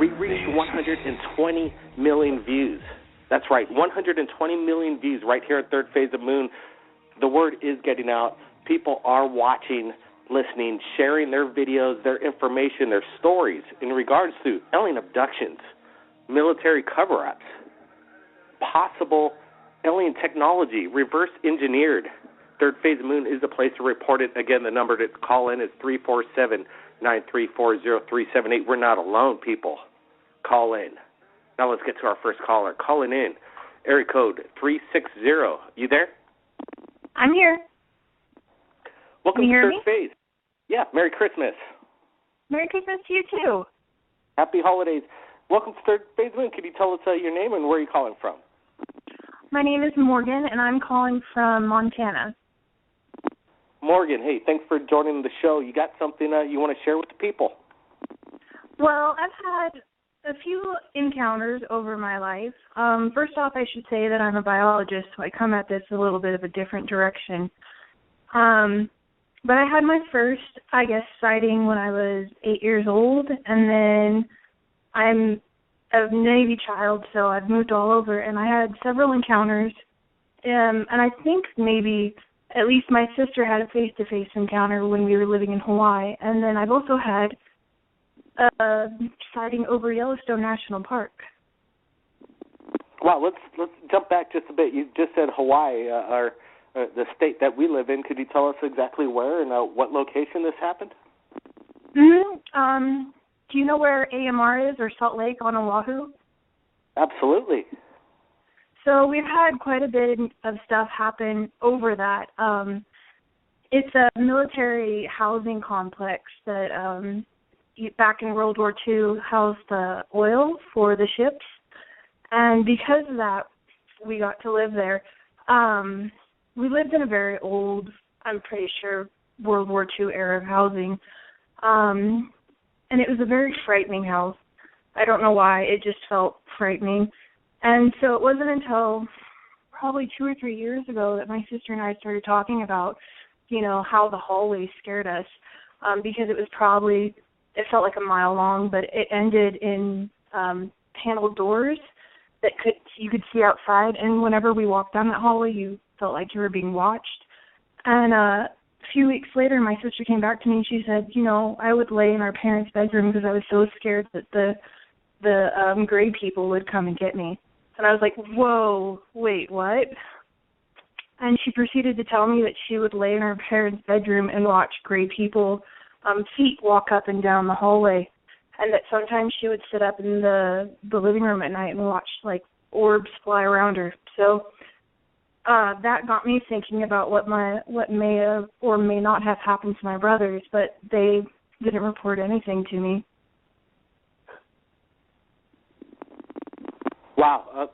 We reached 120 million views. That's right, 120 million views right here at Third Phase of Moon. The word is getting out. People are watching, listening, sharing their videos, their information, their stories in regards to alien abductions, military cover-ups, possible alien technology, reverse engineered. Third Phase of Moon is the place to report it. Again, the number to call in is 347-934-0378. We're not alone, people. Call in. Now let's get to our first caller. Calling in, area code 360. You there? I'm here. Welcome to Third Phase. Yeah, Merry Christmas. Merry Christmas to you, too. Happy holidays. Welcome to Third Phase of Moon. Can you tell us your name and where you're calling from? My name is Morgan, and I'm calling from Montana. Morgan, hey, thanks for joining the show. You got something you want to share with the people? Well, I've had a few encounters over my life. First off, I should say that I'm a biologist, so I come at this a little bit of a different direction. But I had my first, sighting when I was 8 years old, and then I'm a Navy child, so I've moved all over, and I had several encounters, and I think maybe at least my sister had a face-to-face encounter when we were living in Hawaii, and then I've also had a sighting over Yellowstone National Park. Wow, let's jump back just a bit. You just said Hawaii, the state that we live in. Could you tell us exactly where and what location this happened? Mm-hmm. Do you know where AMR is, or Salt Lake on Oahu? Absolutely. So we've had quite a bit of stuff happen over that. It's a military housing complex that back in World War II housed the oil for the ships. And because of that, we got to live there. We lived in a very old, I'm pretty sure, World War II era housing. And it was a very frightening house. I don't know why. It just felt frightening. And so it wasn't until probably 2 or 3 years ago that my sister and I started talking about, how the hallway scared us, because it felt like a mile long, but it ended in paneled doors that you could see outside. And whenever we walked down that hallway, you felt like you were being watched. And a few weeks later, my sister came back to me and she said, I would lay in our parents' bedroom because I was so scared that the gray people would come and get me. And I was like, whoa, wait, what? And she proceeded to tell me that she would lay in our parents' bedroom and watch gray people feet walk up and down the hallway. And that sometimes she would sit up in the living room at night and watch, orbs fly around her. So that got me thinking about what may have or may not have happened to my brothers, but they didn't report anything to me. Wow,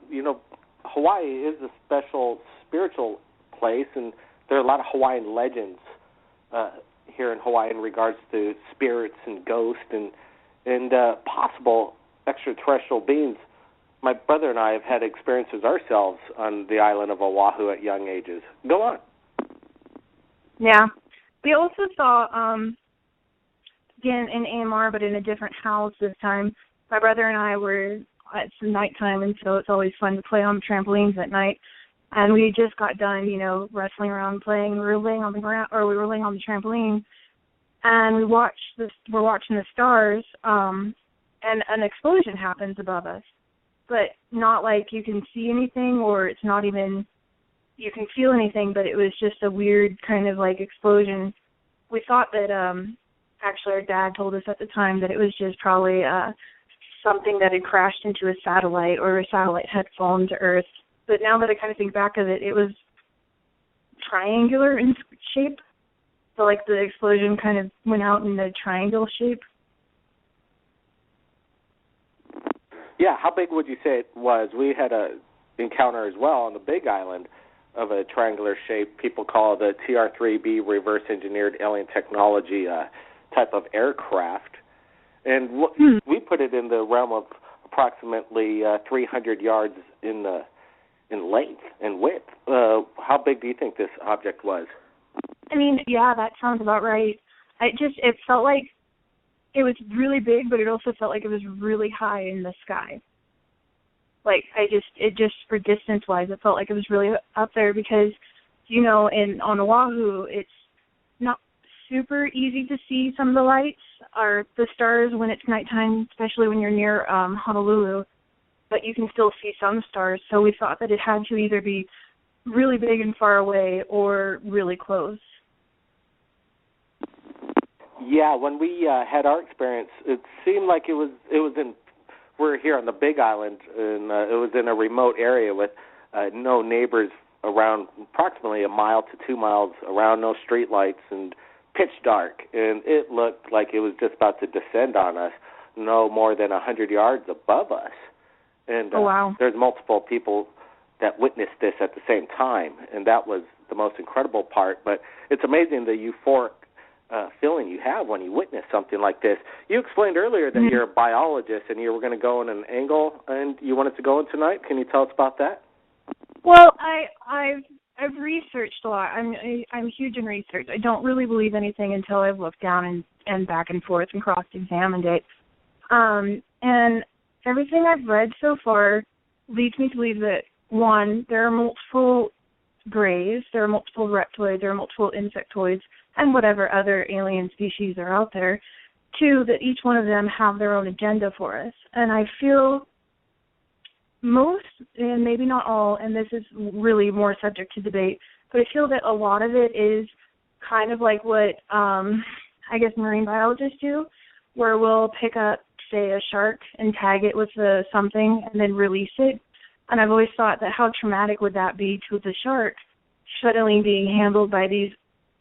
Hawaii is a special spiritual place, and there are a lot of Hawaiian legends here in Hawaii in regards to spirits and ghosts and possible extraterrestrial beings. My brother and I have had experiences ourselves on the island of Oahu at young ages. Go on. Yeah. We also saw, again, in AMR, but in a different house this time. My brother and I it's nighttime, and so it's always fun to play on trampolines at night. And we just got done, wrestling around playing. We were laying on the ground, or we were laying on the trampoline, and we're watching the stars, and an explosion happens above us. But not like you can see anything, or it's not even you can feel anything, but it was just a weird kind of explosion. We thought that, actually our dad told us at the time that it was just probably something that had crashed into a satellite, or a satellite had fallen to Earth. But now that I kind of think back of it, it was triangular in shape. So the explosion kind of went out in a triangle shape. Yeah, how big would you say it was? We had an encounter as well on the Big Island of a triangular shape. People call it the TR-3B reverse engineered alien technology type of aircraft. And we put it in the realm of approximately 300 yards in length and width. How big do you think this object was? I mean, yeah, that sounds about right. It felt like it was really big, but it also felt like it was really high in the sky. Like, for distance-wise, it felt like it was really up there because, you know, on Oahu, it's not super easy to see some of the lights or the stars when it's nighttime, especially when you're near Honolulu, but you can still see some stars. So we thought that it had to either be really big and far away or really close. Yeah, when we had our experience, it seemed like it was we're here on the Big Island, and it was in a remote area with no neighbors around, approximately 1 mile to 2 miles around, no street lights, and pitch dark. And it looked like it was just about to descend on us, no more than 100 yards above us. And oh, wow. There's multiple people that witnessed this at the same time, and that was the most incredible part. But it's amazing the euphoric feeling you have when you witness something like this. You explained earlier that you're a biologist and you were going to go in an angle and you wanted to go in tonight. Can you tell us about that? Well, I've researched a lot. I'm huge in research. I don't really believe anything until I've looked down and back and forth and cross-examined it. And everything I've read so far leads me to believe that, one, there are multiple grays, there are multiple reptoids, there are multiple insectoids, and whatever other alien species are out there. Two, that each one of them have their own agenda for us. And I feel most, and maybe not all, and this is really more subject to debate, but I feel that a lot of it is kind of like what I guess marine biologists do, where we'll pick up, say, a shark and tag it with something and then release it. And I've always thought that how traumatic would that be to the shark suddenly being handled by these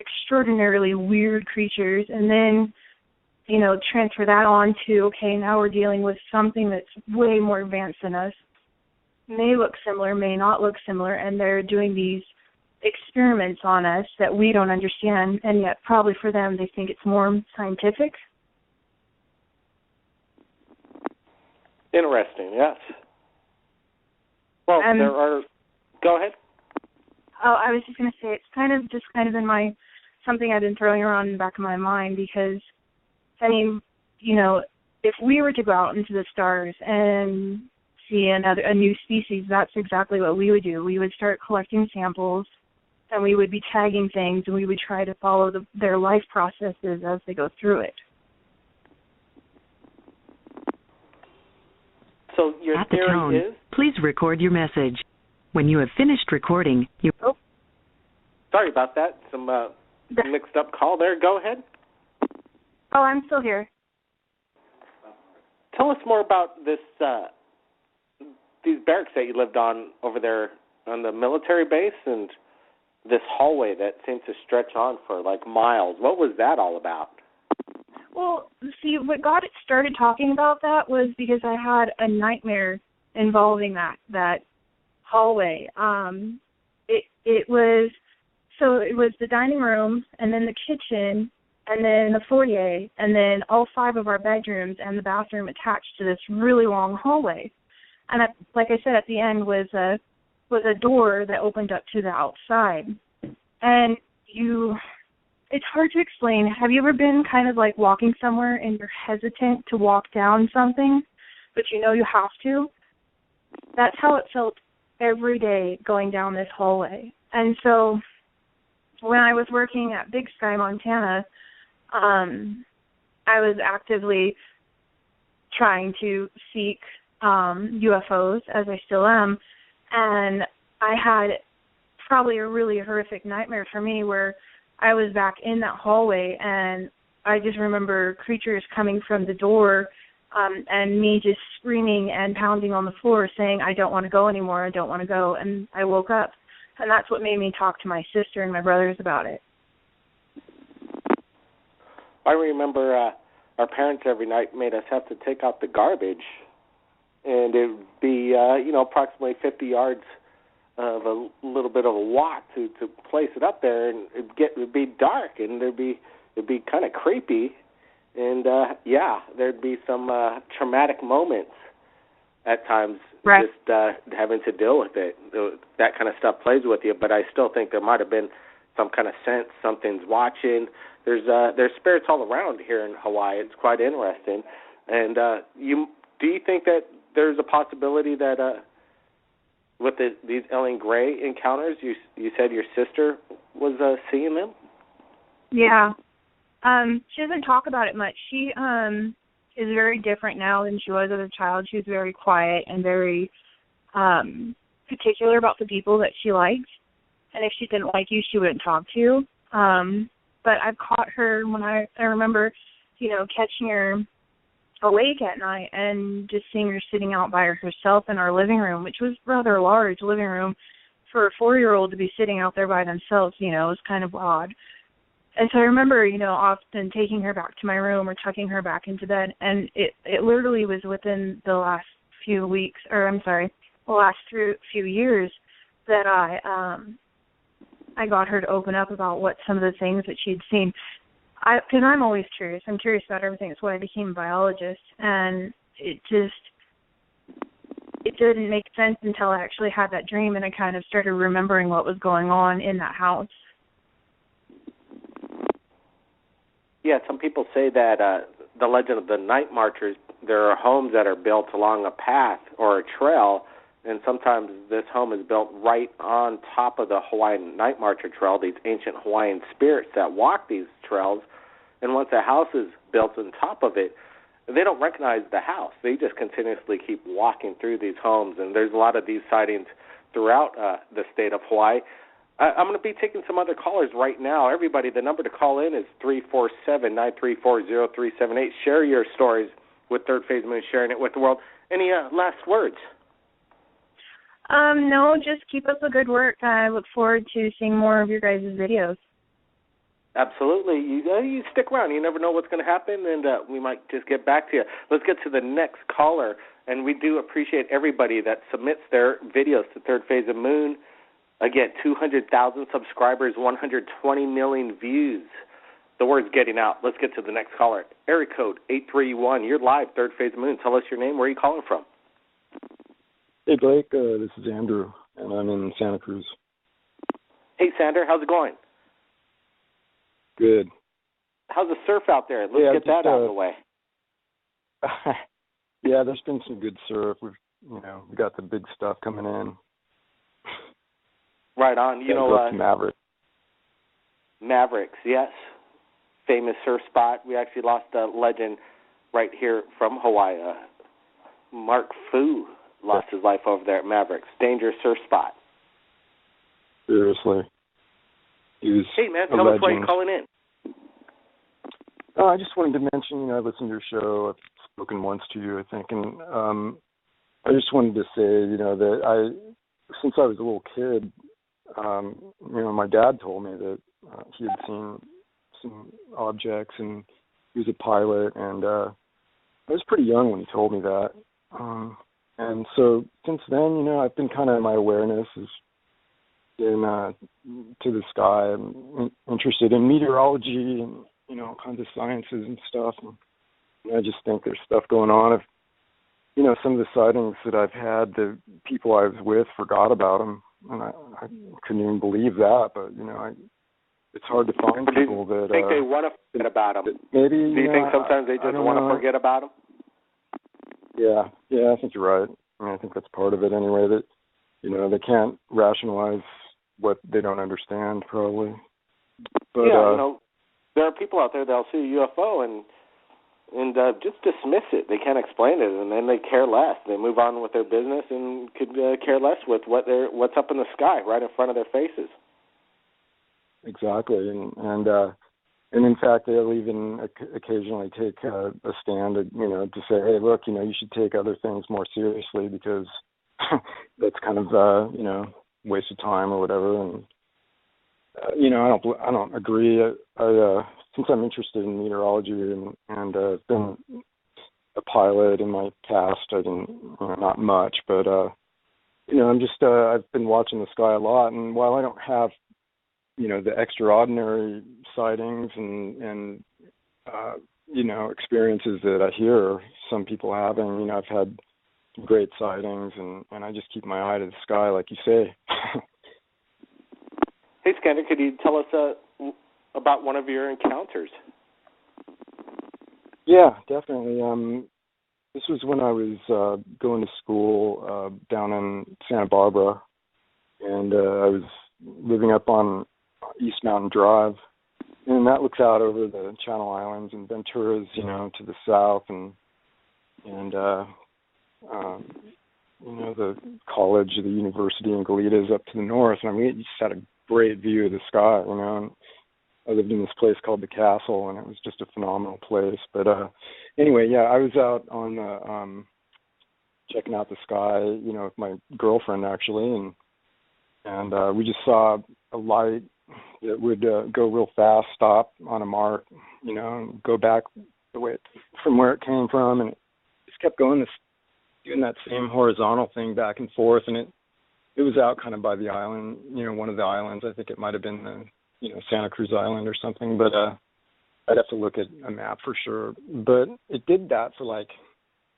extraordinarily weird creatures, and then, you know, transfer that on to, okay, now we're dealing with something that's way more advanced than us. May look similar, may not look similar, and they're doing these experiments on us that we don't understand, and yet probably for them they think it's more scientific. Interesting, yes. Well, there are... Go ahead. Oh, I was just going to say, it's kind of in something I've been throwing around in the back of my mind, because, I mean, you know, if we were to go out into the stars and see a new species, that's exactly what we would do. We would start collecting samples, and we would be tagging things, and we would try to follow their life processes as they go through it. So your At the theory tone, is... please record your message. When you have finished recording, you... Oh, sorry about that. Some mixed up call there. Go ahead. Oh, I'm still here. Tell us more about this these barracks that you lived on over there on the military base, and this hallway that seemed to stretch on for like miles. What was that all about? Well, see, what got it started talking about that was because I had a nightmare involving that hallway. It was the dining room, and then the kitchen, and then the foyer, and then all 5 of our bedrooms and the bathroom attached to this really long hallway. And like I said, at the end was a door that opened up to the outside. And it's hard to explain. Have you ever been kind of like walking somewhere and you're hesitant to walk down something, but you know you have to? That's how it felt every day going down this hallway. And so when I was working at Big Sky, Montana, I was actively trying to seek UFOs, as I still am, and I had probably a really horrific nightmare for me where I was back in that hallway, and I just remember creatures coming from the door and me just screaming and pounding on the floor saying, I don't want to go anymore, I don't want to go, and I woke up. And that's what made me talk to my sister and my brothers about it. I remember our parents every night made us have to take out the garbage, and it would be, approximately 50 yards of a little bit of a walk to place it up there, and it'd be dark, and it'd be kind of creepy, and there'd be some traumatic moments at times, right. Just having to deal with it. That kind of stuff plays with you, but I still think there might have been some kind of sense, something's watching. There's spirits all around here in Hawaii. It's quite interesting. And do you think that there's a possibility that with these alien gray encounters, you said your sister was seeing them? Yeah. She doesn't talk about it much. She is very different now than she was as a child. She was very quiet and very particular about the people that she liked. And if she didn't like you, she wouldn't talk to you. But I've caught her when I remember, catching her awake at night and just seeing her sitting out by herself in our living room, which was rather large living room for a 4-year-old to be sitting out there by themselves, it was kind of odd. And so I remember, often taking her back to my room or tucking her back into bed, and it literally was within the last few weeks, the last few years that I got her to open up about what some of the things that she'd seen. Because I'm always curious. I'm curious about everything. That's why I became a biologist, and it didn't make sense until I actually had that dream, and I kind of started remembering what was going on in that house. Yeah, some people say that the legend of the night marchers, there are homes that are built along a path or a trail, and sometimes this home is built right on top of the Hawaiian night marcher trail, these ancient Hawaiian spirits that walk these trails. And once a house is built on top of it, they don't recognize the house. They just continuously keep walking through these homes, and there's a lot of these sightings throughout the state of Hawaii. I'm going to be taking some other callers right now. Everybody, the number to call in is 347-934-0378. Share your stories with Third Phase Moon, sharing it with the world. Any last words? No, just keep up the good work. I look forward to seeing more of your guys' videos. Absolutely. You stick around. You never know what's going to happen, and we might just get back to you. Let's get to the next caller, and we do appreciate everybody that submits their videos to Third Phase of Moon. Again, 200,000 subscribers, 120 million views. The word's getting out. Let's get to the next caller. Area code 831. You're live, Third Phase of Moon. Tell us your name. Where are you calling from? Hey, Blake. This is Andrew, and I'm in Santa Cruz. Hey, Sander. How's it going? Good. How's the surf out there? Let's get that out of the way. Yeah, there's been some good surf. We got the big stuff coming in. Right on. Mavericks, yes. Famous surf spot. We actually lost a legend right here from Hawaii. Mark Fu lost his life over there at Mavericks. Dangerous surf spot. Seriously. Hey, man, tell us why you're calling in. I just wanted to mention, I listened to your show. I've spoken once to you, I think, and I just wanted to say, that since I was a little kid, my dad told me that he had seen some objects, and he was a pilot, and I was pretty young when he told me that. And so since then, I've been kind of, my awareness has been to the sky. I'm interested in meteorology and, all kinds of sciences and stuff. And I just think there's stuff going on. If, some of the sightings that I've had, the people I was with forgot about them. And I couldn't even believe that, but it's hard to find people that think they want to forget about them. Maybe. Do you think sometimes they just want to forget about them? Yeah, I think you're right. I think that's part of it anyway. That they can't rationalize what they don't understand, probably. But there are people out there that'll see a UFO and just dismiss it. They can't explain it, and then they care less. They move on with their business and could care less with what's up in the sky right in front of their faces. Exactly, and in fact, they'll even occasionally take a stand, to say, hey, look, you should take other things more seriously because that's kind of waste of time or whatever. And I don't agree. Since I'm interested in meteorology and been a pilot in my past, I didn't, not much, but I'm just I've been watching the sky a lot, and while I don't have the extraordinary sightings and experiences that I hear some people having, I've had great sightings, and I just keep my eye to the sky, like you say. Hey, Scanner, could you tell us about one of your encounters? Yeah, definitely. This was when I was going to school down in Santa Barbara, and I was living up on East Mountain Drive, and that looks out over the Channel Islands, and Ventura's, to the south, and the college, the university in Goleta is up to the north, and I mean, it just had a great view of the sky, and I lived in this place called the Castle, and it was just a phenomenal place. But anyway, yeah, I was out on the checking out the sky, with my girlfriend actually, and we just saw a light that would go real fast, stop on a mark, and go back the way from where it came from, and it just kept going, doing that same horizontal thing back and forth, and it was out kind of by the island, one of the islands. I think it might have been the Santa Cruz Island or something, but I'd have to look at a map for sure. But it did that for, like,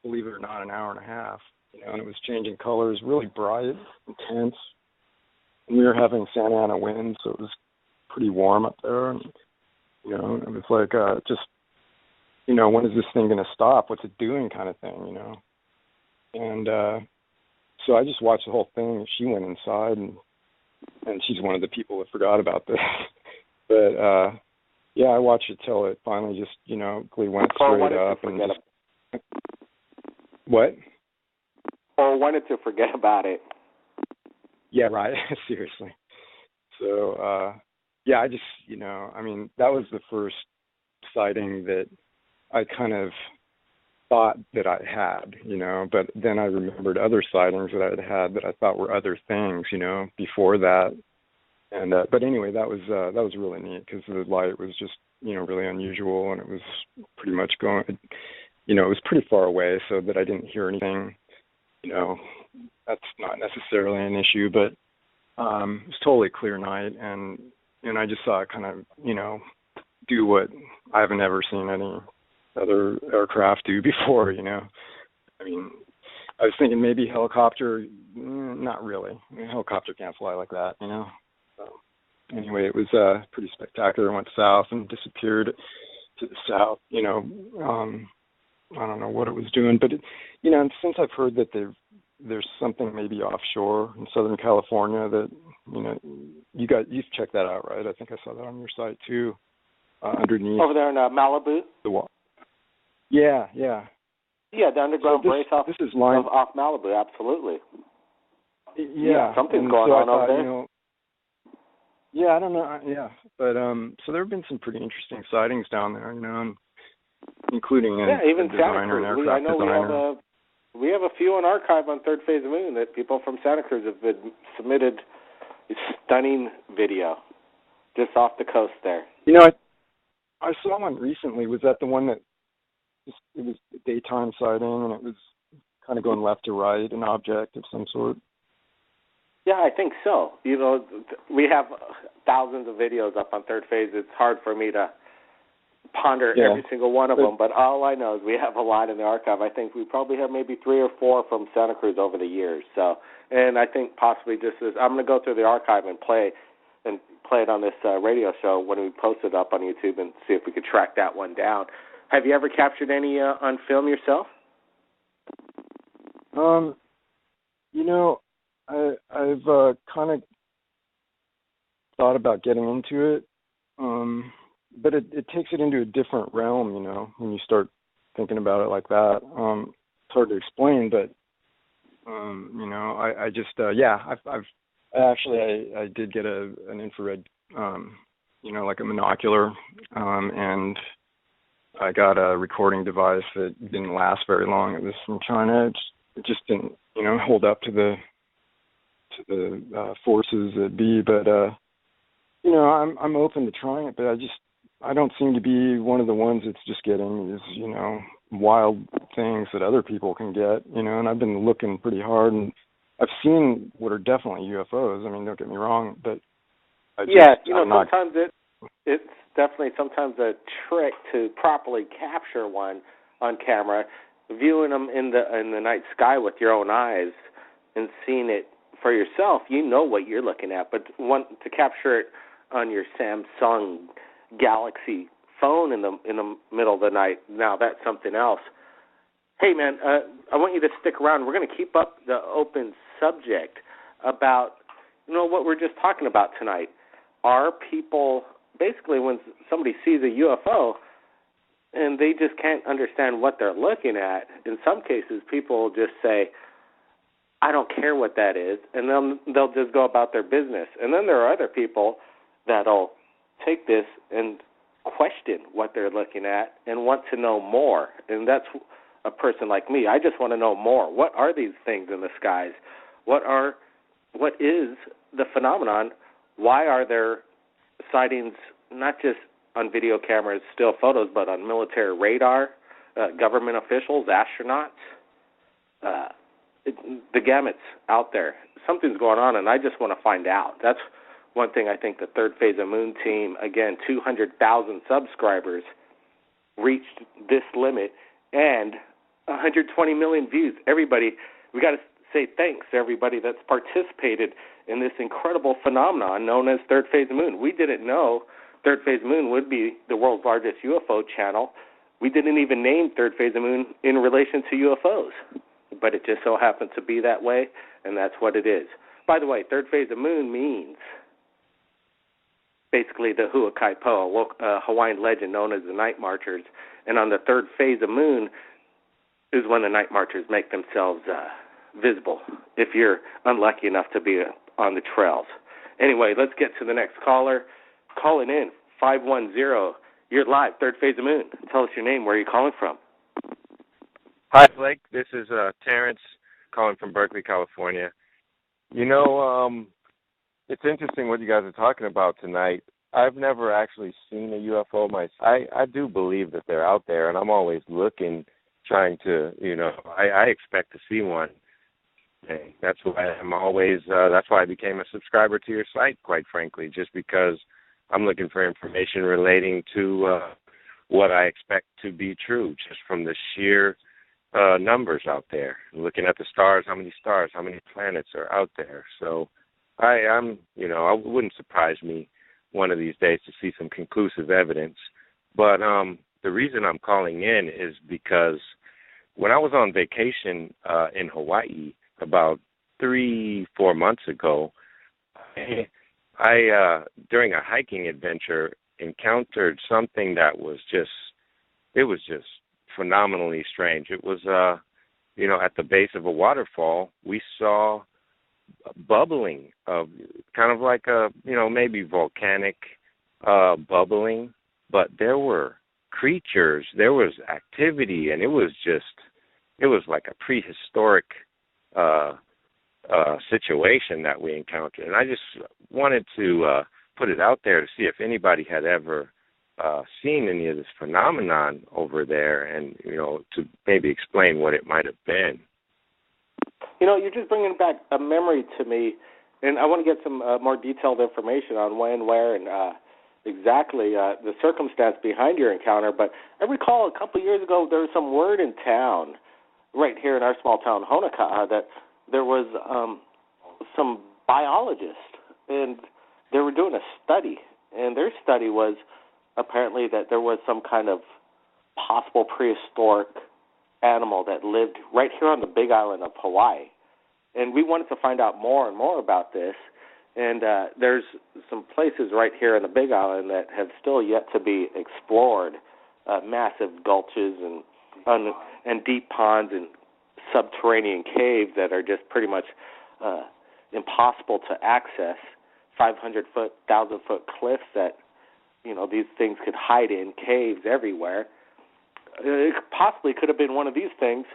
believe it or not, an hour and a half, and it was changing colors, really bright, intense. And we were having Santa Ana winds, so it was pretty warm up there. And, it was like just, when is this thing going to stop? What's it doing kind of thing, And so I just watched the whole thing. She went inside, and she's one of the people that forgot about this. But, yeah, I watched it till it finally just, went straight up. And just... What? Or wanted to forget about it. Yeah, right. Seriously. So, yeah, I just, that was the first sighting that I kind of thought that I had, but then I remembered other sightings that I had that I thought were other things, before that. And but anyway, that was really neat because the light was just, really unusual, and it was pretty much going, it was pretty far away, so that I didn't hear anything. That's not necessarily an issue, but it was totally clear night, and I just saw it kind of, do what I haven't ever seen any other aircraft do before, I mean, I was thinking maybe helicopter, not really. A helicopter can't fly like that, So anyway, it was pretty spectacular. It went south and disappeared to the south, I don't know what it was doing, but and since I've heard that there's something maybe offshore in Southern California that, you've checked that out, right? I think I saw that on your site too, underneath. Over there in Malibu? The wall. Yeah. Yeah, the underground brace off Malibu, absolutely. Yeah, something's going on over there. Yeah, I don't know. Yeah, but so there have been some pretty interesting sightings down there, and including even a designer, an aircraft designer. We have a few on archive on Third Phase of Moon that people from Santa Cruz have been submitted a stunning video just off the coast there. I saw one recently. Was that the one that it was a daytime sighting, and it was kind of going left to right, an object of some sort? Yeah, I think so. We have thousands of videos up on Third Phase. It's hard for me to ponder every single one of them, but all I know is we have a lot in the archive. I think we probably have maybe 3 or 4 from Santa Cruz over the years. So, and I think possibly I'm going to go through the archive and play it on this radio show when we post it up on YouTube and see if we could track that one down. Have you ever captured any on film yourself? I've kind of thought about getting into it, but it takes it into a different realm, when you start thinking about it like that. It's hard to explain, but I just I did get an infrared, like a monocular, and I got a recording device that didn't last very long. It was from China. It just didn't, hold up to the forces that be. But I'm open to trying it. But I don't seem to be one of the ones that's just getting these, wild things that other people can get. And I've been looking pretty hard, and I've seen what are definitely UFOs. I mean, don't get me wrong, but sometimes it's definitely sometimes a trick to properly capture one on camera, viewing them in the night sky with your own eyes and seeing it for yourself, you know what you're looking at. But to capture it on your Samsung Galaxy phone in the middle of the night, now that's something else. Hey, man, I want you to stick around. We're going to keep up the open subject about, what we're just talking about tonight. Are people, basically when somebody sees a UFO and they just can't understand what they're looking at, in some cases people just say, I don't care what that is, and they'll just go about their business. And then there are other people that'll take this and question what they're looking at and want to know more. And that's a person like me. I just want to know more. What are these things in the skies? What is the phenomenon? Why are there sightings not just on video cameras, still photos, but on military radar, government officials, astronauts? The gamut's out there. Something's going on, and I just want to find out. That's one thing I think the Third Phase of Moon team, again, 200,000 subscribers, reached this limit, and 120 million views. Everybody, we got to say thanks to everybody that's participated in this incredible phenomenon known as Third Phase of Moon. We didn't know Third Phase of Moon would be the world's largest UFO channel. We didn't even name Third Phase of Moon in relation to UFOs, but it just so happens to be that way, and that's what it is. By the way, Third Phase of Moon means basically the Huakaipoa, a Hawaiian legend known as the Night Marchers, and on the third phase of Moon is when the Night Marchers make themselves visible, if you're unlucky enough to be on the trails. Anyway, let's get to the next caller. Calling in, 510. You're live, Third Phase of Moon. Tell us your name. Where are you calling from? Hi, Blake. This is Terrence calling from Berkeley, California. It's interesting what you guys are talking about tonight. I've never actually seen a UFO myself. I do believe that they're out there, and I'm always looking, trying to, I expect to see one. That's why that's why I became a subscriber to your site, quite frankly, just because I'm looking for information relating to what I expect to be true, just from the sheer numbers out there. Looking at the stars, how many planets are out there. So it wouldn't surprise me one of these days to see some conclusive evidence. But the reason I'm calling in is because when I was on vacation in Hawaii about 3-4 months ago, I during a hiking adventure encountered something that was just phenomenally strange. It was at the base of a waterfall, we saw bubbling of kind of like a maybe volcanic bubbling, but there were creatures, there was activity, and it was like a prehistoric situation that we encountered. And I just wanted to put it out there to see if anybody had ever seen any of this phenomenon over there, and to maybe explain what it might have been. You're just bringing back a memory to me, and I want to get some more detailed information on when, where, and exactly the circumstance behind your encounter. But I recall a couple of years ago there was some word in town, right here in our small town, Honoka'a, that there was some biologists, and they were doing a study, and their study was apparently that there was some kind of possible prehistoric animal that lived right here on the Big Island of Hawaii. And we wanted to find out more and more about this. And there's some places right here on the Big Island that have still yet to be explored, massive gulches and deep ponds and subterranean caves that are just pretty much impossible to access, 500-foot, 1,000-foot cliffs that, these things could hide in, caves everywhere. It possibly could have been one of these things.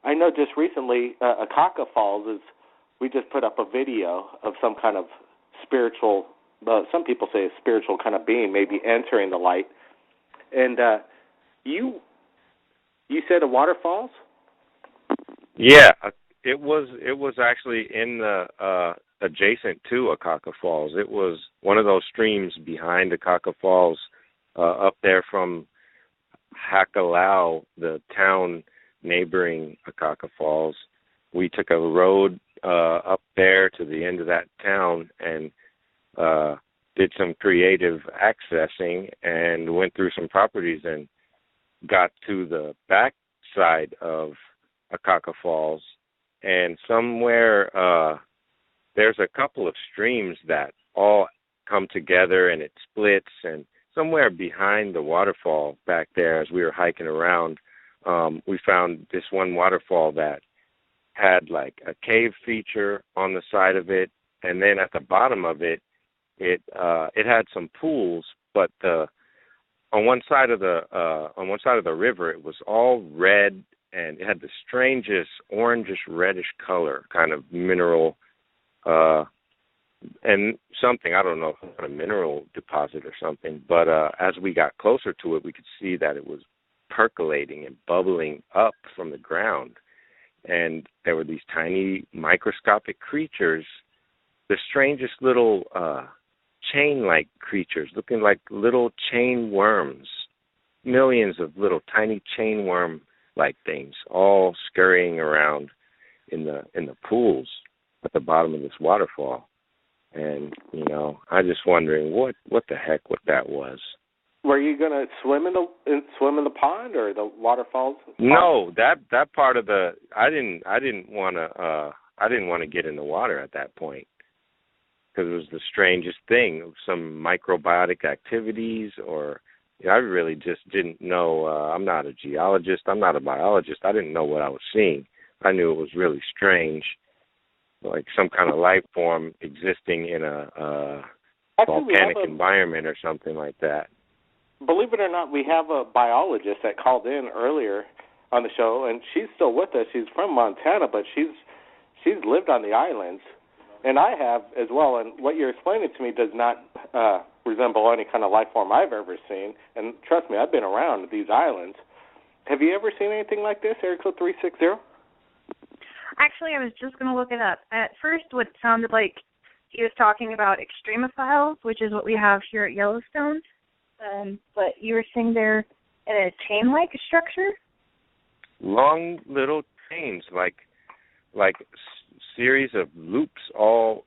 I know just recently, Akaka Falls we just put up a video of some kind of spiritual, some people say a spiritual kind of being maybe entering the light. And you said a waterfalls? Yeah, it was actually in the adjacent to Akaka Falls. It was one of those streams behind Akaka Falls, up there from Hakalau, the town neighboring Akaka Falls. We took a road up there to the end of that town and did some creative accessing and went through some properties and got to the back side of Akaka Falls. And somewhere there's a couple of streams that all come together and it splits, and somewhere behind the waterfall back there as we were hiking around, we found this one waterfall that had like a cave feature on the side of it, and then at the bottom of it, it had some pools, but on one side of the river, it was all red, and it had the strangest orangish reddish color, kind of mineral, and something, I don't know, a mineral deposit or something. But as we got closer to it, we could see that it was percolating and bubbling up from the ground, and there were these tiny microscopic creatures, the strangest little chain-like creatures, looking like little chain worms, millions of little tiny chain worm-like things, all scurrying around in the pools at the bottom of this waterfall. And I'm just wondering what the heck that was. Were you gonna swim in the pond or the waterfalls? No, that part of the I didn't want to get in the water at that point, because it was the strangest thing, some microbiotic activities, or I really just didn't know. I'm not a geologist. I'm not a biologist. I didn't know what I was seeing. I knew it was really strange, like some kind of life form existing in a volcanic environment or something like that. Believe it or not, we have a biologist that called in earlier on the show, and she's still with us. She's from Montana, but she's lived on the islands, and I have as well. And what you're explaining to me does not resemble any kind of life form I've ever seen. And trust me, I've been around these islands. Have you ever seen anything like this, Area Code 360? Actually, I was just going to look it up. At first, what sounded like he was talking about extremophiles, which is what we have here at Yellowstone. But you were saying they're in a chain-like structure? Long little chains, like series of loops all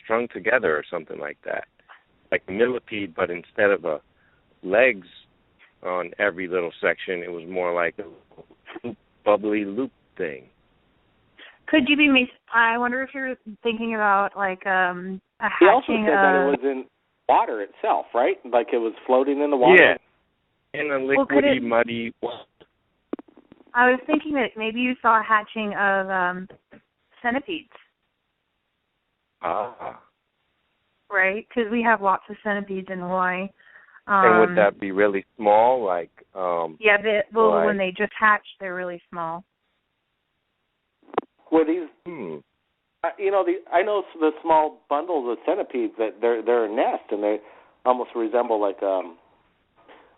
strung together or something like that. Like a millipede, but instead of legs on every little section, it was more like a bubbly loop thing. Could you be? I wonder if you're thinking about like a hatching. He also said that it was in water itself, right? Like it was floating in the water. Yeah, in a liquidy, muddy water. I was thinking that maybe you saw a hatching of centipedes. Ah. Right, because we have lots of centipedes in Hawaii. And would that be really small, like? Yeah, when they just hatch, they're really small. Were these? I know the small bundles of centipedes that they're a nest, and they almost resemble like a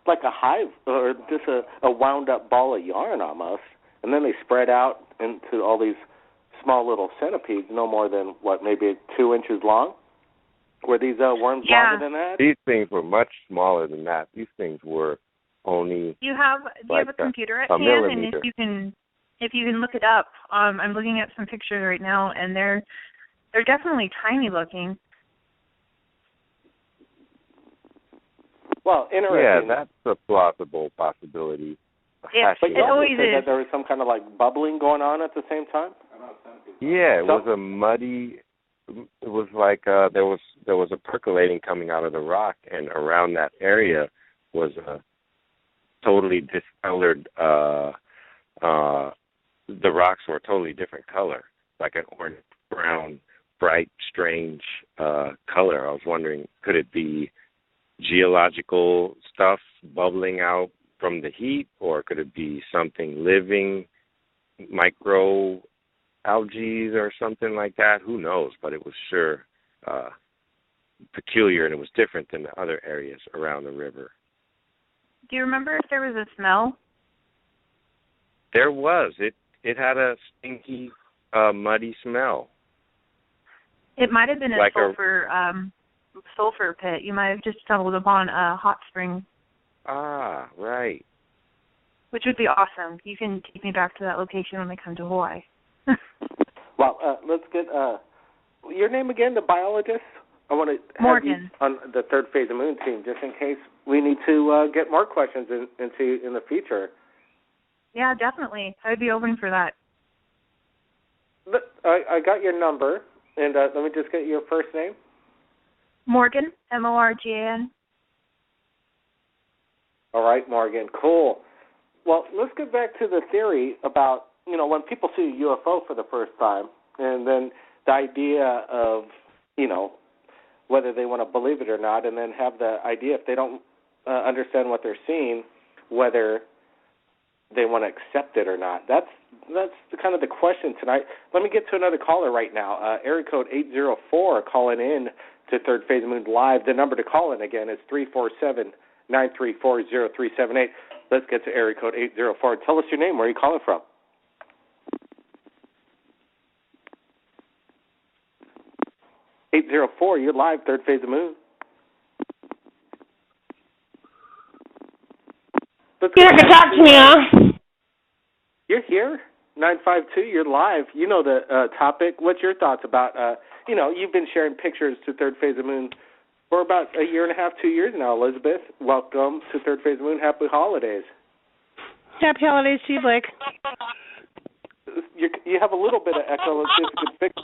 hive or just a wound up ball of yarn almost, and then they spread out into all these small little centipedes, no more than maybe 2 inches long. Were these worms longer than that? These things were much smaller than that. These things were only. Do you have a computer at hand? Millimeter. And if you can look it up, I'm looking at some pictures right now, and they're definitely tiny looking. Well, interesting. Yeah, that's a plausible possibility. It always is. That there was some kind of like bubbling going on at the same time. Yeah, it was a muddy. It was like there was a percolating coming out of the rock, and around that area was a totally discolored. The rocks were a totally different color, like an orange, brown, bright, strange color. I was wondering, could it be geological stuff bubbling out from the heat, or could it be something living, micro algae or something like that? Who knows? But it was sure peculiar, and it was different than the other areas around the river. Do you remember if there was a smell? There was. It had a stinky, muddy smell. It might have been a sulfur pit. You might have just stumbled upon a hot spring. Ah, right. Which would be awesome. You can take me back to that location when I come to Hawaii. Well, let's get your name again, the biologist. I want to have you on the third phase of moon team, just in case we need to get more questions into in the future. Yeah, definitely. I would be open for that. I got your number, and let me just get your first name. Morgan, Morgan. All right, Morgan. Cool. Well, let's get back to the theory about, when people see a UFO for the first time, and then the idea of, whether they want to believe it or not, and then have the idea, if they don't understand what they're seeing, whether they want to accept it or not. That's kind of the question tonight. Let me get to another caller right now. Area code 804 calling in to Third Phase of Moon Live. The number to call in again is 347-934-0378. Let's get to area code 804. Tell us your name. Where are you calling from? You're live, Third Phase of Moon. You have to talk to me, huh? You're here, 952. You're live. You know the topic. What's your thoughts about? You've been sharing pictures to Third Phase of Moon for about a year and a half, 2 years now. Elizabeth, welcome to Third Phase of Moon. Happy holidays. Happy holidays to you, Blake. You have a little bit of echo. Let's see if we can fix it.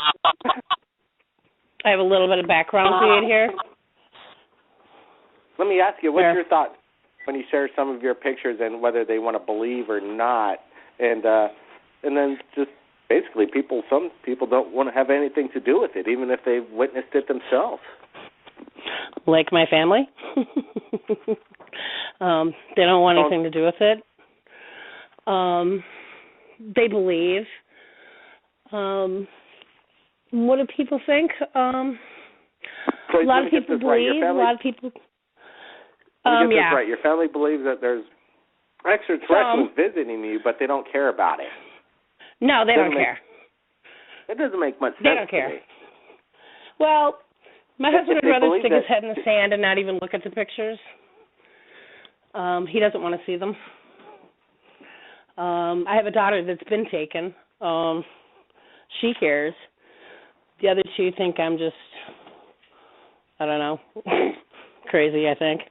I have a little bit of background feed here. Let me ask you, what's your thoughts when you share some of your pictures and whether they want to believe or not? And then just basically some people don't want to have anything to do with it, even if they've witnessed it themselves. Like my family. They don't want anything to do with it. They believe. What do people think? So a lot of people believe. Right. A lot of people. Yeah. Right. Your family believes that there's extraterrestrials visiting you, but they don't care about it. No, they don't care. It doesn't make much sense. They don't care. Well, my husband would rather stick his head in the sand and not even look at the pictures. He doesn't want to see them. I have a daughter that's been taken. She cares. The other two think I'm just, I don't know, crazy, I think.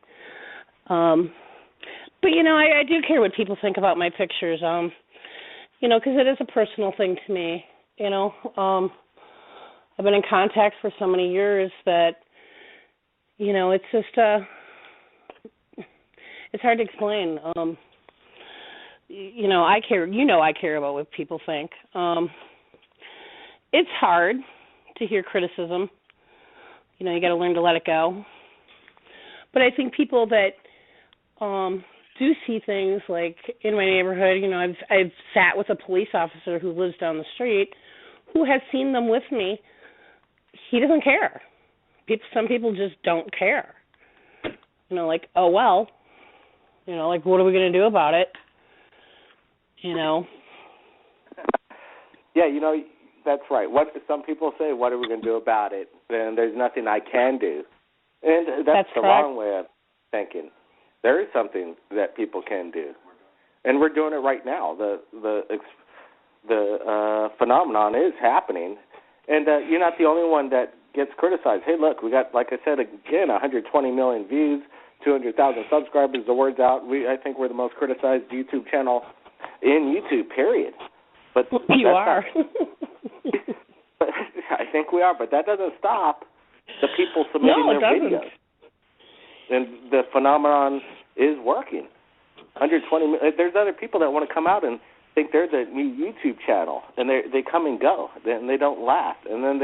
But, I do care what people think about my pictures, because it is a personal thing to me, I've been in contact for so many years that, it's just, it's hard to explain. I care, I care about what people think. It's hard to hear criticism. You got to learn to let it go. But I think people that do see things, like in my neighborhood, I've sat with a police officer who lives down the street who has seen them with me. He doesn't care. Some people just don't care. Like, oh, well, like, what are we going to do about it? Yeah, that's right. What some people say, what are we going to do about it? And there's nothing I can do. And that's the wrong way of thinking. There is something that people can do, and we're doing it right now. The phenomenon is happening, and you're not the only one that gets criticized. Hey, look, we got, like I said again, 120 million views, 200,000 subscribers. The word's out. I think we're the most criticized YouTube channel in YouTube. Period. But you are. I think we are, but that doesn't stop the people submitting their videos. And the phenomenon is working. 120 million. There's other people that want to come out and think they're the new YouTube channel, and they come and go, and they don't last, and then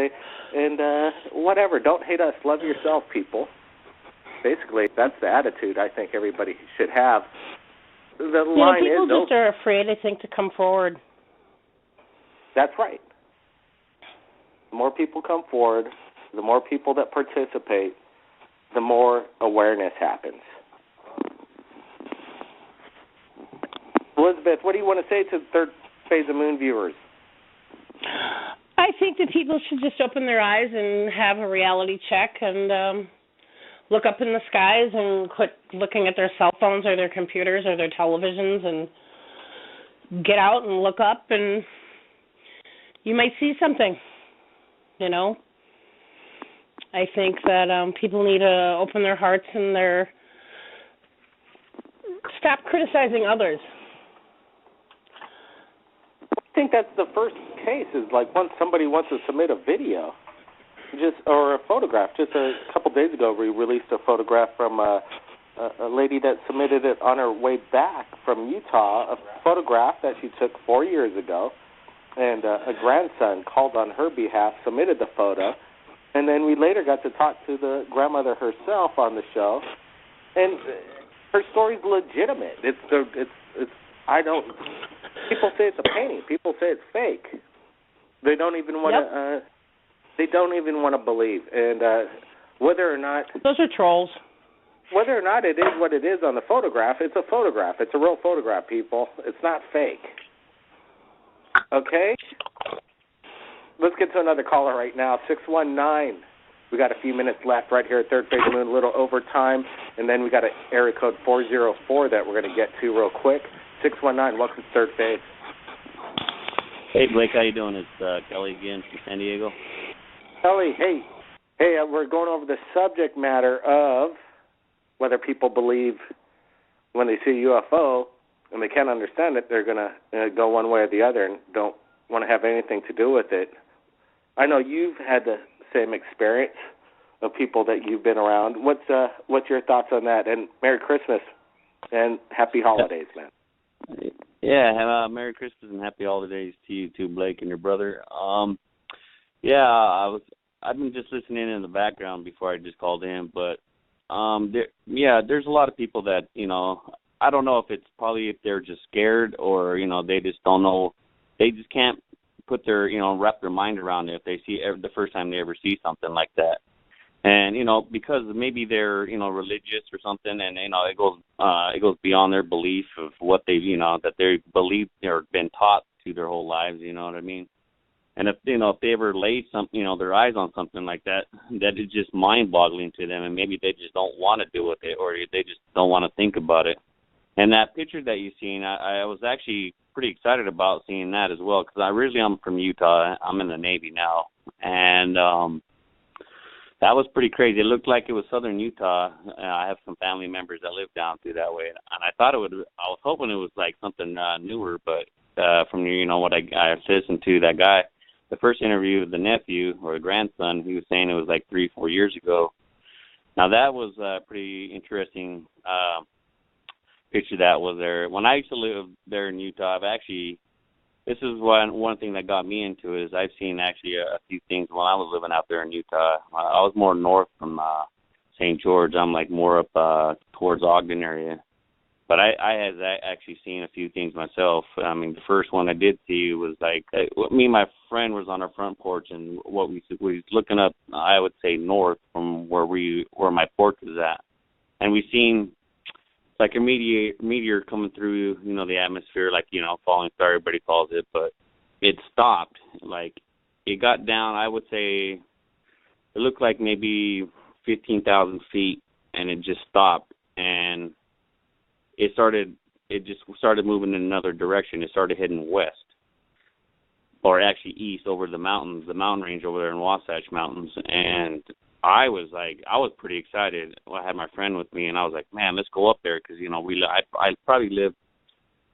whatever. Don't hate us, love yourself, people. Basically, that's the attitude I think everybody should have. The line people is just are afraid, I think, to come forward. That's right. The more people come forward, the more people that participate, the more awareness happens. Elizabeth, what do you want to say to the Third Phase of Moon viewers? I think that people should just open their eyes and have a reality check and look up in the skies and quit looking at their cell phones or their computers or their televisions and get out and look up and, you might see something, you know. I think that people need to open their hearts and stop criticizing others. I think that's the first case is like once somebody wants to submit a video or a photograph. Just a couple days ago, we released a photograph from a lady that submitted it on her way back from Utah, a photograph that she took 4 years ago, and a grandson called on her behalf, submitted the photo, and then we later got to talk to the grandmother herself on the show, and her story's legitimate. People say it's a painting. People say it's fake. They don't even want to. They don't even want to believe, and whether or not those are trolls. Whether or not it is what it is on the photograph, it's a photograph. It's a real photograph, people. It's not fake. Okay? Let's get to another caller right now, 619. We got a few minutes left right here at Third Phase of the Moon, a little overtime, and then we got an area code 404 that we're going to get to real quick. 619, welcome to Third Phase. Hey, Blake, how you doing? It's Kelly again from San Diego. Kelly, hey, we're going over the subject matter of whether people believe when they see a UFO and they can't understand it, they're going to go one way or the other and don't want to have anything to do with it. I know you've had the same experience of people that you've been around. What's your thoughts on that? And Merry Christmas and Happy Holidays, man. Yeah, Merry Christmas and Happy Holidays to you too, Blake, and your brother. I've been just listening in the background before I just called in, but there's a lot of people that, I don't know if they're just scared or, they just don't know. They just can't put their, wrap their mind around it if they see the first time they ever see something like that. And, because maybe they're, religious or something and, it goes beyond their belief of what they, that they believe or been taught through their whole lives, you know what I mean? And if they ever lay their eyes on something like that is just mind-boggling to them, and maybe they just don't want to deal with it, or they just don't want to think about it. And that picture that you've seen, I was actually pretty excited about seeing that as well, because I'm from Utah. I'm in the Navy now, and that was pretty crazy. It looked like it was southern Utah. I have some family members that live down through that way, and I was hoping it was like something newer, but from what I listened to, that guy. The first interview with the nephew or the grandson, he was saying it was like 3-4 years ago. Now that was a pretty interesting picture that was there. When I used to live there in Utah, this is one thing that got me into it, is I've seen actually a few things when I was living out there in Utah. I was more north from St. George. I'm like more up towards Ogden area. But I had actually seen a few things myself. I mean, the first one I did see was like, me and my friend was on our front porch, and we was looking up, I would say north from where my porch was at, and we seen like a meteor coming through, the atmosphere, like falling star, everybody calls it, but it stopped. Like it got down, I would say, it looked like maybe 15,000 feet, and it just stopped, and it just started moving in another direction. It started heading west, or actually east over the mountains, the mountain range over there in Wasatch Mountains. And I was pretty excited. I had my friend with me, and I was like, man, let's go up there, because I probably lived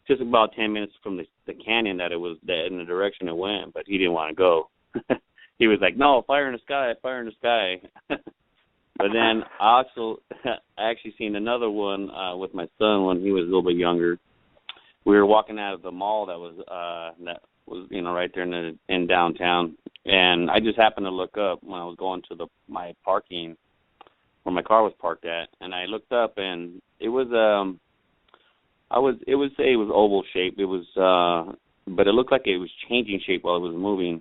just about 10 minutes from the canyon that in the direction it went, but he didn't want to go. He was like, no, fire in the sky. But then I actually seen another one with my son when he was a little bit younger. We were walking out of the mall that was right there in downtown, and I just happened to look up when I was going to my parking where my car was parked at, and I looked up, and it was it was oval shaped. It was but it looked like it was changing shape while it was moving.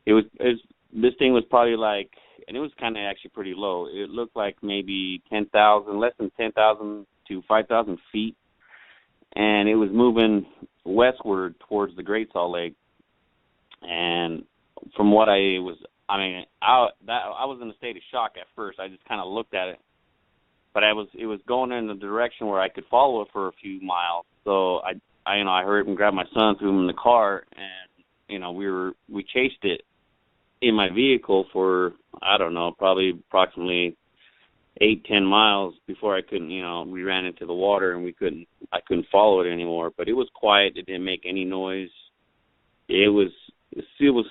This thing was probably like, and it was kind of actually pretty low. It looked like maybe less than 10,000 to 5,000 feet, and it was moving westward towards the Great Salt Lake. And from what I was in a state of shock at first. I just kind of looked at it, but it was going in the direction where I could follow it for a few miles. So I hurried and grabbed my son, threw him in the car, and we chased it in my vehicle for, I don't know, probably approximately 8-10 miles before I couldn't, we ran into the water and I couldn't follow it anymore. But it was quiet. It didn't make any noise. It was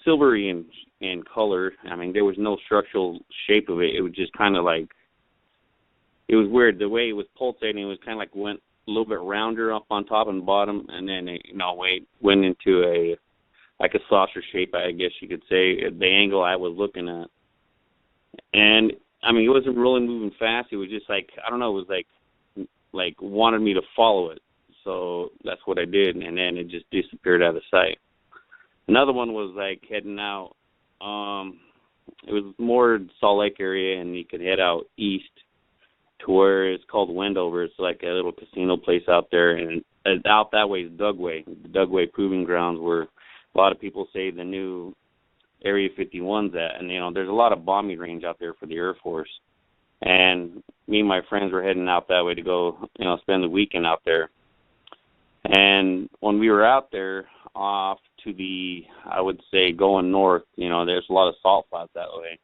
silvery in color. I mean, there was no structural shape of it. It was just kind of like, it was weird. The way it was pulsating, it was kind of like went a little bit rounder up on top and bottom, and then it, went into a saucer shape, I guess you could say, the angle I was looking at. And I mean, it wasn't really moving fast. It was just like, I don't know, it was like wanted me to follow it. So that's what I did, and then it just disappeared out of sight. Another one was like heading out. It was more Salt Lake area, and you could head out east to where it's called Wendover. It's like a little casino place out there, and out that way is Dugway. The Dugway Proving Grounds, where a lot of people say the new Area 51's at, and there's a lot of bombing range out there for the Air Force. And me and my friends were heading out that way to go, spend the weekend out there. And when we were out there, off to the, I would say, going north, there's a lot of salt flats that way.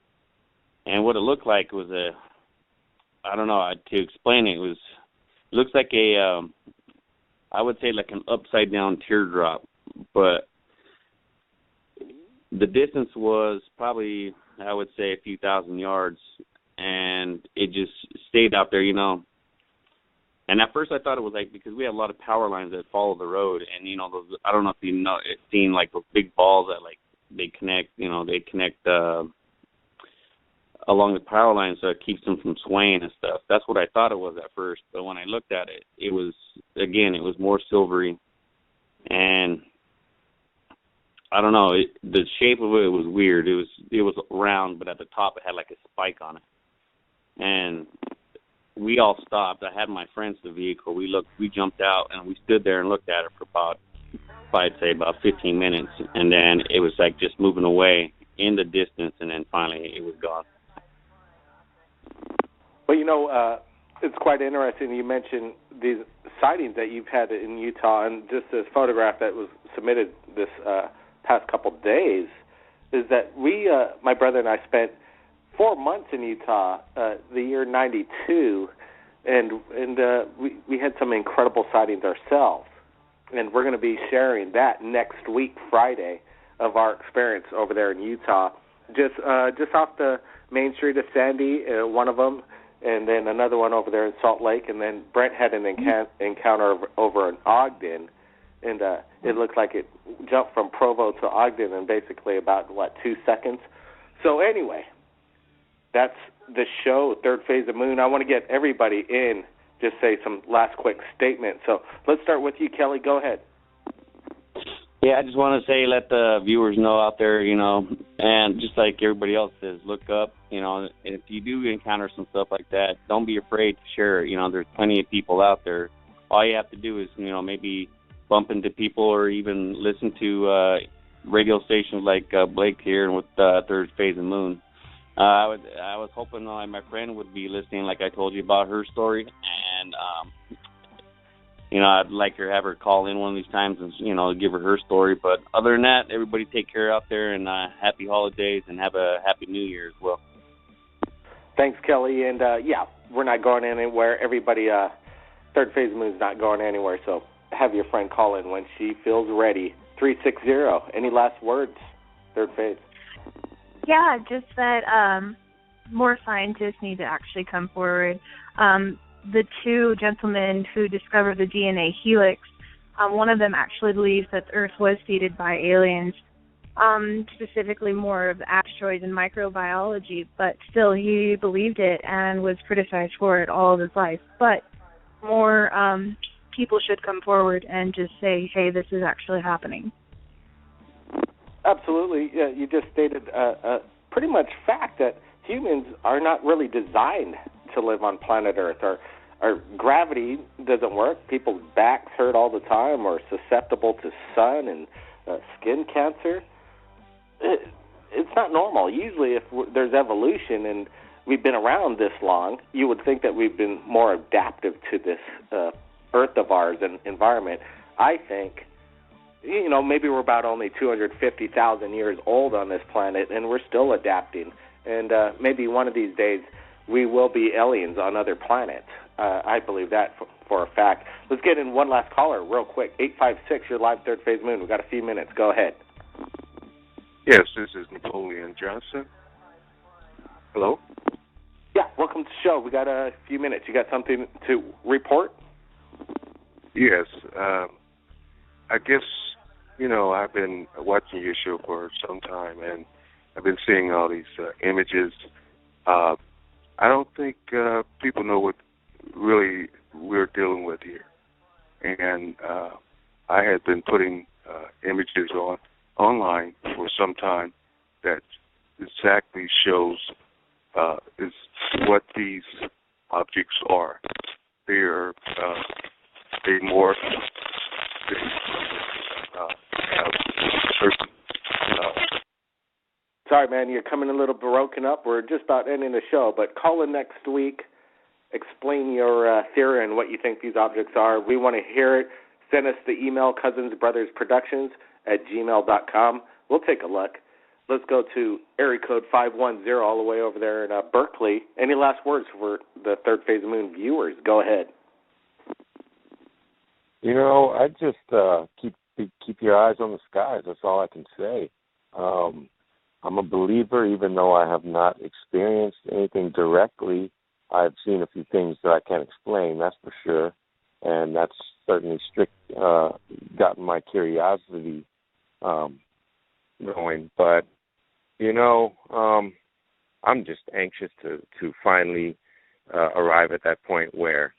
And what it looked like was I don't know, to explain it, it looks like I would say like an upside down teardrop, but the distance was probably, I would say, a few thousand yards, and it just stayed out there, And at first I thought it was like, because we have a lot of power lines that follow the road, and those, I don't know if it's seen like those big balls that like they connect, along the power line, so it keeps them from swaying and stuff. That's what I thought it was at first, but when I looked at it, it was more silvery, and I don't know, the shape of it was weird. It was round, but at the top it had like a spike on it. And we all stopped. I had my friends in the vehicle. We jumped out, and we stood there and looked at it for about 15 minutes, and then it was like just moving away in the distance, and then finally it was gone. Well, it's quite interesting. You mentioned these sightings that you've had in Utah, and just this photograph that was submitted this past couple of days is that my brother and I spent 4 months in Utah, the year '92, and we had some incredible sightings ourselves, and we're going to be sharing that next week, Friday, of our experience over there in Utah, just off the main street of Sandy, one of them, and then another one over there in Salt Lake, and then Brent had an encounter over in Ogden, and it looked like it jumped from Provo to Ogden in basically about 2 seconds. So anyway, that's the show, Third Phase of Moon. I want to get everybody in, just say some last quick statement. So let's start with you, Kelly. Go ahead. Yeah, I just want to say, let the viewers know out there, and just like everybody else says, look up, if you do encounter some stuff like that, don't be afraid to share it. There's plenty of people out there. All you have to do is, maybe bump into people or even listen to radio stations like Blake here with Third Phase of Moon. I was hoping my friend would be listening, like I told you about her story, and I'd like her to have her call in one of these times and give her story. But other than that, everybody take care out there, and happy holidays, and have a happy New Year as well. Thanks, Kelly, and we're not going anywhere. Everybody, Third Phase of Moon's not going anywhere, so have your friend call in when she feels ready. 360. Any last words, Third Phase? Yeah, just that more scientists need to actually come forward. The two gentlemen who discovered the DNA helix, one of them actually believes that the Earth was seeded by aliens, specifically more of asteroids and microbiology, but still he believed it and was criticized for it all of his life. But more people should come forward and just say, hey, this is actually happening. Absolutely. Yeah, you just stated a pretty much fact that humans are not really designed to live on planet Earth. Our gravity doesn't work. People's backs hurt all the time, or susceptible to sun and skin cancer. It's not normal. Usually if there's evolution and we've been around this long, you would think that we've been more adaptive to this Earth of ours and environment. I think maybe we're about only 250,000 years old on this planet, and we're still adapting. And maybe one of these days we will be aliens on other planets. I believe that for a fact. Let's get in one last caller real quick. 856, you're live, Third Phase Moon. We've got a few minutes. Go ahead. Yes, this is Napoleon Johnson. Hello? Yeah, welcome to the show. We got a few minutes. You got something to report? Yes. I guess, I've been watching your show for some time, and I've been seeing all these images. I don't think people know what really we're dealing with here. And I had been putting images online for some time that exactly shows is what these objects are. They morph. They have certain. Sorry, man, you're coming a little broken up. We're just about ending the show, but call in next week. Explain your theory and what you think these objects are. We want to hear it. Send us the email, cousinsbrothersproductions@gmail.com. We'll take a look. Let's go to area code 510 all the way over there in Berkeley. Any last words for the Third Phase of Moon viewers? Go ahead. I just keep your eyes on the skies. That's all I can say. I'm a believer, even though I have not experienced anything directly. I've seen a few things that I can't explain, that's for sure, and that's certainly gotten my curiosity going. But I'm just anxious to finally arrive at that point where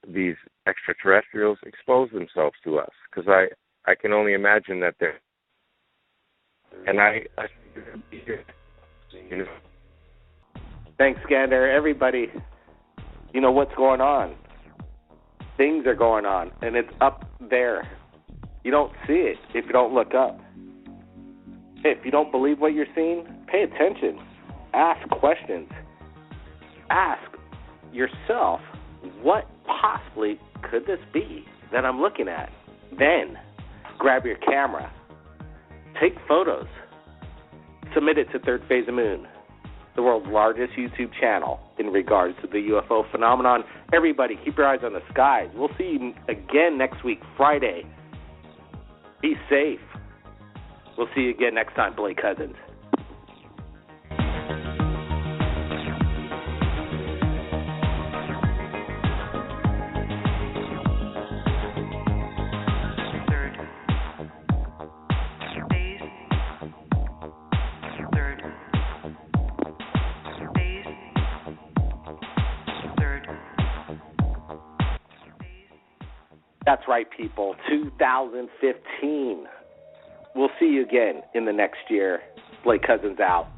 these extraterrestrials expose themselves to us, because I can only imagine that they're, and I Thanks, Gander. Everybody, what's going on. Things are going on, and it's up there. You don't see it if you don't look up. If you don't believe what you're seeing, pay attention. Ask questions. Ask yourself, what possibly could this be that I'm looking at? Then, grab your camera. Take photos. Submit it to Third Phase of Moon, the world's largest YouTube channel in regards to the UFO phenomenon. Everybody, keep your eyes on the skies. We'll see you again next week, Friday. Be safe. We'll see you again next time, Blake Cousins. That's right, people. 2015. We'll see you again in the next year. Blake Cousins out.